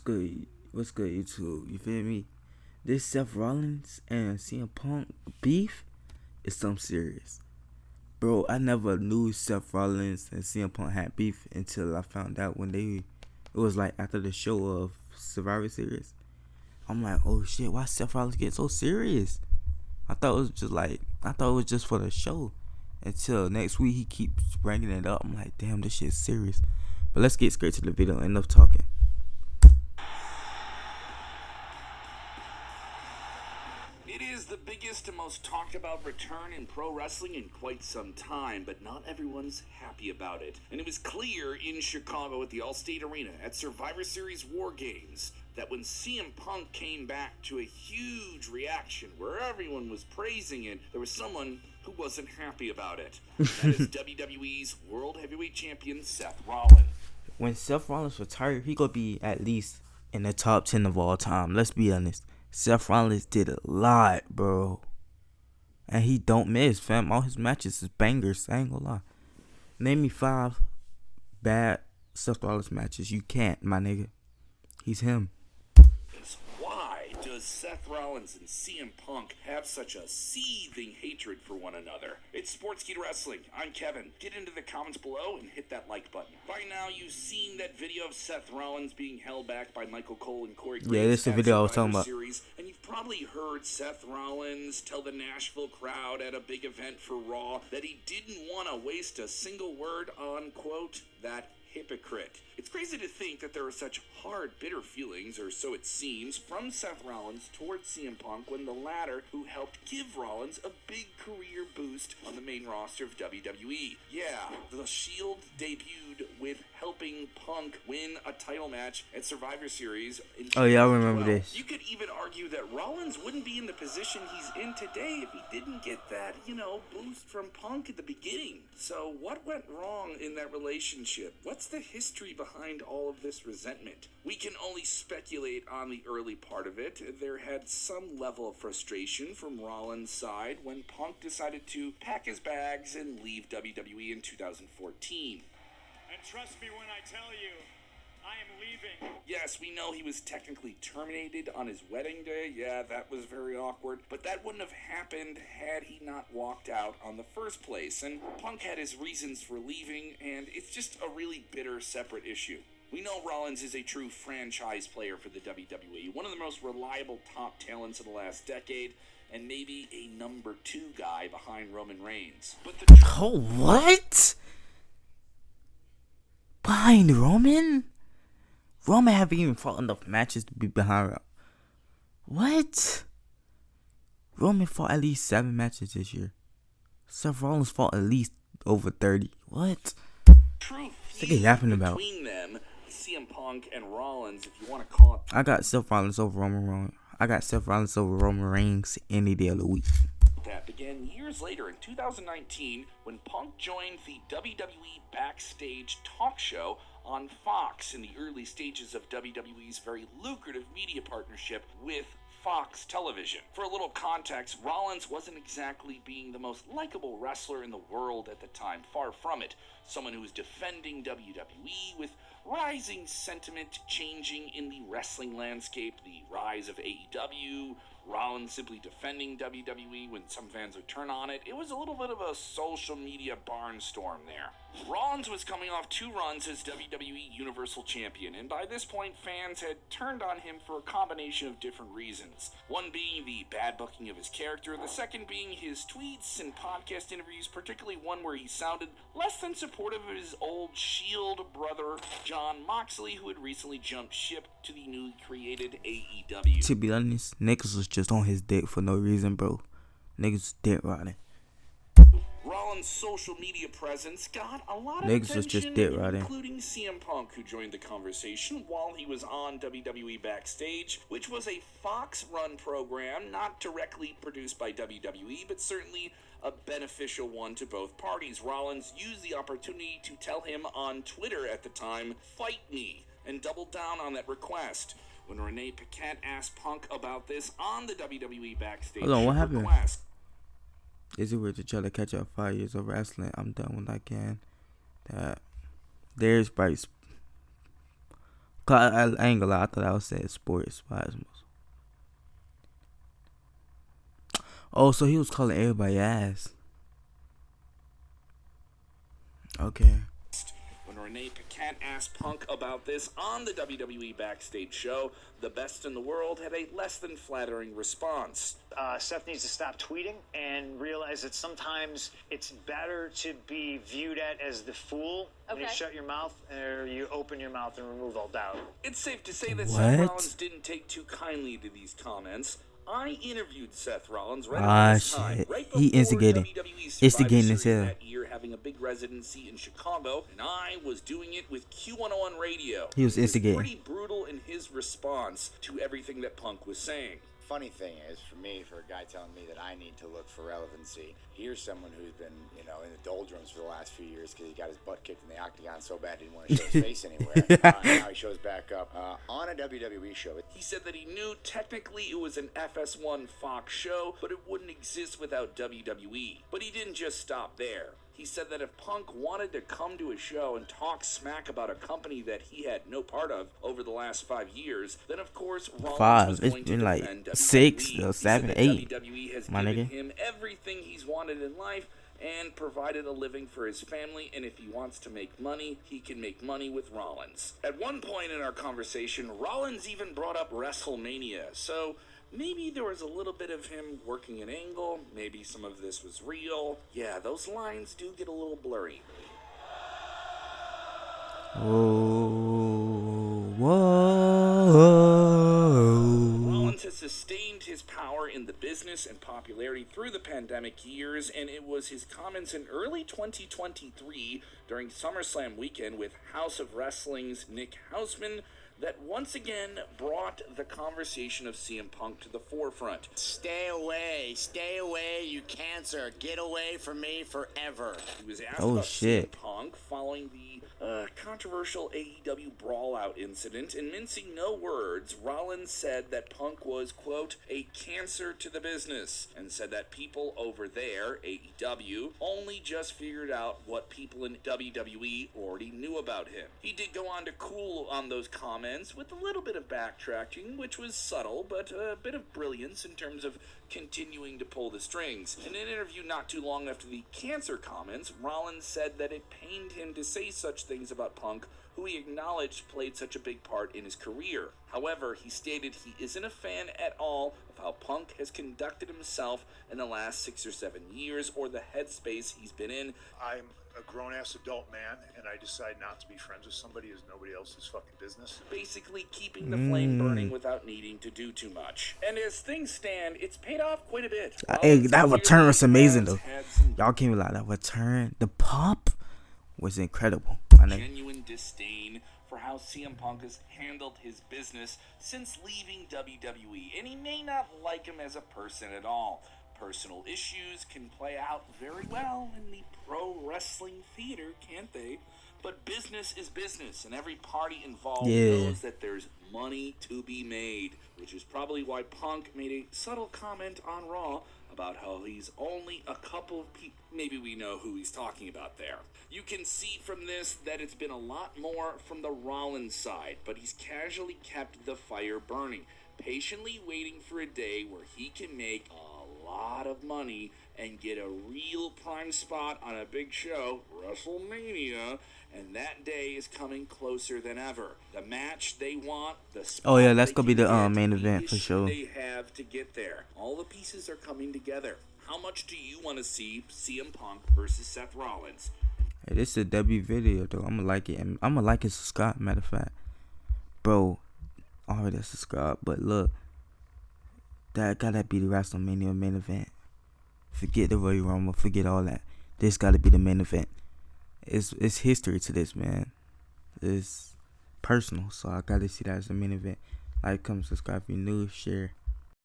good? What's good, YouTube? You feel me? This Seth Rollins and CM Punk beef is something serious, bro. I never knew Seth Rollins and CM Punk had beef until I found out when it was like after the show of Survivor Series. I'm like, oh shit, why Seth Rollins get so serious? I thought it was just for the show. Until next week, he keeps bringing it up. I'm like, damn, this shit's serious. But let's get straight to the video. Enough talking. It is the biggest and most talked about return in pro wrestling in quite some time, but not everyone's happy about it. And it was clear in Chicago at the Allstate Arena at Survivor Series War Games that when CM Punk came back to a huge reaction where everyone was praising it, there was someone who wasn't happy about it. That is WWE's World Heavyweight Champion Seth Rollins. When Seth Rollins retired, he gonna be at least in the top 10 of all time. Let's be honest. Seth Rollins did a lot, bro. And he don't miss, fam. All his matches is bangers. I ain't gonna lie. Name me 5 bad Seth Rollins matches. You can't, my nigga. He's him. Why does Seth Rollins and CM Punk have such a seething hatred for one another? It's Sportskeeda Wrestling. I'm Kevin. Get into the comments below and hit that like button. By now, you've seen that video of Seth Rollins being held back by Michael Cole and Corey Graves. Yeah, this is the video I was talking about. And you've probably heard Seth Rollins tell the Nashville crowd at a big event for Raw that he didn't want to waste a single word on, quote, that hypocrite. It's crazy to think that there are such hard, bitter feelings, or so it seems, from Seth Rollins towards CM Punk when the latter who helped give Rollins a big career boost on the main roster of WWE. Yeah, the Shield debuted with helping Punk win a title match at Survivor Series in 2012. Oh yeah, I remember this. You could even argue that Rollins wouldn't be in the position he's in today if he didn't get that, boost from Punk at the beginning. So what went wrong in that relationship? What's the history behind all of this resentment? We can only speculate on the early part of it. There had some level of frustration from Rollins' side when Punk decided to pack his bags and leave WWE in 2014. And trust me when I tell you, I am leaving. Yes, we know he was technically terminated on his wedding day. Yeah, that was very awkward. But that wouldn't have happened had he not walked out on the first place. And Punk had his reasons for leaving, and it's just a really bitter, separate issue. We know Rollins is a true franchise player for the WWE, one of the most reliable top talents of the last decade, and maybe a number 2 guy behind Roman Reigns. But oh, what? Behind Roman? Roman haven't even fought enough matches to be behind him. What? Roman fought at least 7 matches this year. Seth Rollins fought at least over 30. What? True What's he yapping about? Between them, CM Punk and Rollins, if you want to call it. I got Seth Rollins over Roman Reigns any day of the week. That began years later in 2019 when Punk joined the WWE Backstage talk show on Fox in the early stages of WWE's very lucrative media partnership with Fox Television. For a little context, Rollins wasn't exactly being the most likable wrestler in the world at the time, far from it. Someone who was defending WWE with rising sentiment changing in the wrestling landscape, the rise of AEW, Rollins simply defending WWE when some fans would turn on it. It was a little bit of a social media barnstorm there. Rollins was coming off 2 runs as WWE Universal Champion, and by this point fans had turned on him for a combination of different reasons. One being the bad booking of his character, the second being his tweets and podcast interviews, particularly one where he sounded less than supportive of his old Shield brother, Jon Moxley, who had recently jumped ship to the newly created AEW. To be honest, niggas was just on his dick for no reason, bro. Niggas was dick riding. Rollins' social media presence got a lot of Niggas was just attention, dick riding. including CM Punk, who joined the conversation while he was on WWE Backstage, which was a Fox-run program, not directly produced by WWE, but certainly a beneficial one to both parties. Rollins used the opportunity to tell him on Twitter at the time, "Fight me," and doubled down on that request. When Renee Paquette asked Punk about this on the WWE Backstage Hold on, what happened? request, Is it weird to try to catch up 5 years of wrestling? I'm done when I can. That there's Bryce Cause I ain't gonna lie, I thought I was saying sports. Oh, so he was calling everybody ass. Okay. When Renee Paquette asked Punk about this on the WWE Backstage show, the best in the world had a less than flattering response. Seth needs to stop tweeting and realize that sometimes it's better to be viewed at as the fool when you shut your mouth or you open your mouth and remove all doubt. It's safe to say that Seth Rollins didn't take too kindly to these comments. I interviewed Seth Rollins right around this time, right before he instigating. WWE's Instigating Survivor as Series hell. that year, having a big residency in Chicago, and I was doing it with Q101 Radio. He was instigating. Pretty brutal in his response to everything that Punk was saying. Funny thing is, for me, for a guy telling me that I need to look for relevancy, here's someone who's been, in the doldrums for the last few years because he got his butt kicked in the octagon so bad he didn't want to show his face anywhere. Now he shows back up on a WWE show. He said that he knew technically it was an FS1 Fox show, but it wouldn't exist without WWE. But he didn't just stop there. He said that if Punk wanted to come to a show and talk smack about a company that he had no part of over the last 5 years, then of course Rollins was going to defend WWE. 6 or 7, 8. WWE has given him everything he's wanted in life and provided a living for his family, and if he wants to make money, he can make money with Rollins. At one point in our conversation, Rollins even brought up WrestleMania, so maybe there was a little bit of him working an angle, maybe some of this was real. Yeah, those lines do get a little blurry. Rollins has sustained his power in the business and popularity through the pandemic years, and it was his comments in early 2023 during SummerSlam weekend with House of Wrestling's Nick Hausman that once again brought the conversation of CM Punk to the forefront. Stay away, you cancer. Get away from me forever. He was asked about CM Punk following the controversial AEW brawlout incident, and mincing no words, Rollins said that Punk was, quote, a cancer to the business, and said that people over there, AEW, only just figured out what people in WWE already knew about him. He did go on to cool on those comments with a little bit of backtracking, which was subtle, but a bit of brilliance in terms of continuing to pull the strings. In an interview not too long after the cancer comments, Rollins said that it pained him to say such things about Punk, who he acknowledged played such a big part in his career. However, he stated he isn't a fan at all of how Punk has conducted himself in the last 6 or 7 years or the headspace he's been in. I'm a grown-ass adult man, and I decide not to be friends with somebody who's nobody else's fucking business. Basically keeping the flame burning without needing to do too much. And as things stand, it's paid off quite a bit. Hey, that return was amazing, though. Y'all can't be like, that return, the pop was incredible. Genuine disdain for how CM Punk has handled his business since leaving WWE, and he may not like him as a person at all. Personal issues can play out very well in the pro wrestling theater, can't they? But business is business, and every party involved knows that there's money to be made, which is probably why Punk made a subtle comment on Raw about how he's only a couple of people. Maybe we know who he's talking about there. You can see from this that it's been a lot more from the Rollins side, but he's casually kept the fire burning, patiently waiting for a day where he can make a lot of money and get a real prime spot on a big show, WrestleMania, and that day is coming closer than ever. The match they want, the spot that's gonna be the main event for sure. They have to get there. All the pieces are coming together. How much do you want to see CM Punk versus Seth Rollins? Hey, this is a W video though. I'm gonna like it. I'm gonna like it. Subscribe. Matter of fact, bro, already subscribe. But look, that gotta be the WrestleMania main event. Forget the Royal Rumble. Forget all that. This gotta be the main event. It's history to this, man. It's personal, so I gotta see that as the main event. Like, comment, subscribe if you're new, share.